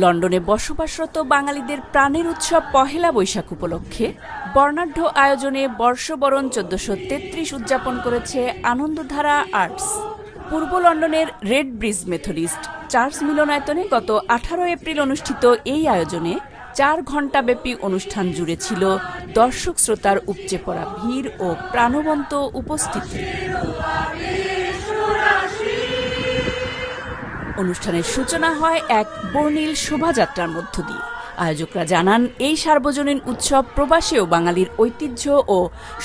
লন্ডনে বসবাসরত বাঙালিদের প্রাণের উৎসব পহেলা বৈশাখ উপলক্ষে বর্ণাঢ্য আয়োজনে বর্ষবরণ ১৪৩৩ উদযাপন করেছে আনন্দধারা আর্টস। পূর্ব লন্ডনের রেড ব্রিজ মেথডিস্ট চার্চ মিলনায়তনে গত ১৮ এপ্রিল অনুষ্ঠিত এই আয়োজনে ৪ ঘণ্টাব্যাপী অনুষ্ঠান জুড়ে ছিল দর্শক শ্রোতার উপচে পড়া ভিড় ও প্রাণবন্ত উপস্থিতি। অনুষ্ঠানের সূচনা হয় এক বর্ণিল শোভাযাত্রার মধ্য দিয়ে। আয়োজকরা জানান, এই সার্বজনীন উৎসব প্রবাসেও বাঙালির ঐতিহ্য ও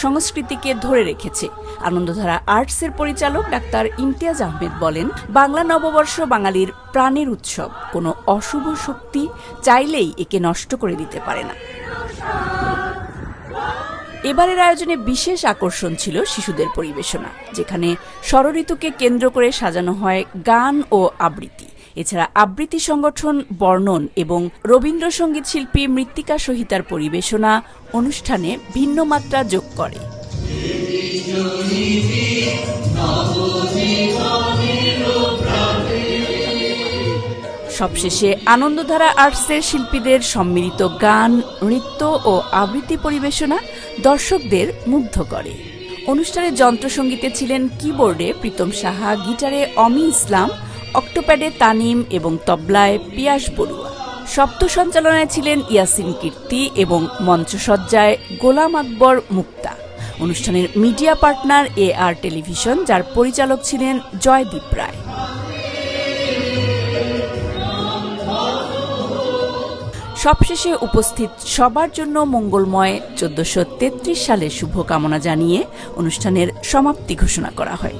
সংস্কৃতিকে ধরে রেখেছে। আনন্দধারা আর্টসের পরিচালক ডাক্তার ইমতিয়াজ আহমেদ বলেন, বাংলা নববর্ষ বাঙালির প্রাণের উৎসব। কোনো অশুভ শক্তি চাইলেই একে নষ্ট করে দিতে পারে না। এবারের আয়োজনে বিশেষ আকর্ষণ ছিল শিশুদের পরিবেশনা, যেখানে ষড়ঋতুকে কেন্দ্র করে সাজানো হয় গান ও আবৃত্তি। এছাড়া আবৃত্তি সংগঠন বর্ণন এবং রবীন্দ্রসঙ্গীত শিল্পী মৃত্তিকা সহিতার পরিবেশনা অনুষ্ঠানে ভিন্ন মাত্রা যোগ করে। সবশেষে আনন্দধারা আর্টসের শিল্পীদের সম্মিলিত গান, নৃত্য ও আবৃত্তি পরিবেশনা দর্শকদের মুগ্ধ করে। অনুষ্ঠানে যন্ত্রসঙ্গীতে ছিলেন কিবোর্ডে প্রীতম সাহা, গিটারে অমি ইসলাম, অক্টোপ্যাডে তানিম এবং তবলায় পিয়াস বড়ুয়া। শব্দ সঞ্চালনায় ছিলেন ইয়াসিন কীর্তি এবং মঞ্চসজ্জায় গোলাম আকবর মুক্তা। অনুষ্ঠানের মিডিয়া পার্টনার AR টেলিভিশন, যার পরিচালক ছিলেন জয়দীপ রায়। সবশেষে উপস্থিত সবার জন্য মঙ্গলময় ১৪৩৩ সালের শুভকামনা জানিয়ে অনুষ্ঠানের সমাপ্তি ঘোষণা করা হয়।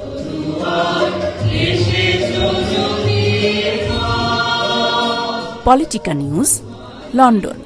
Politika news, London.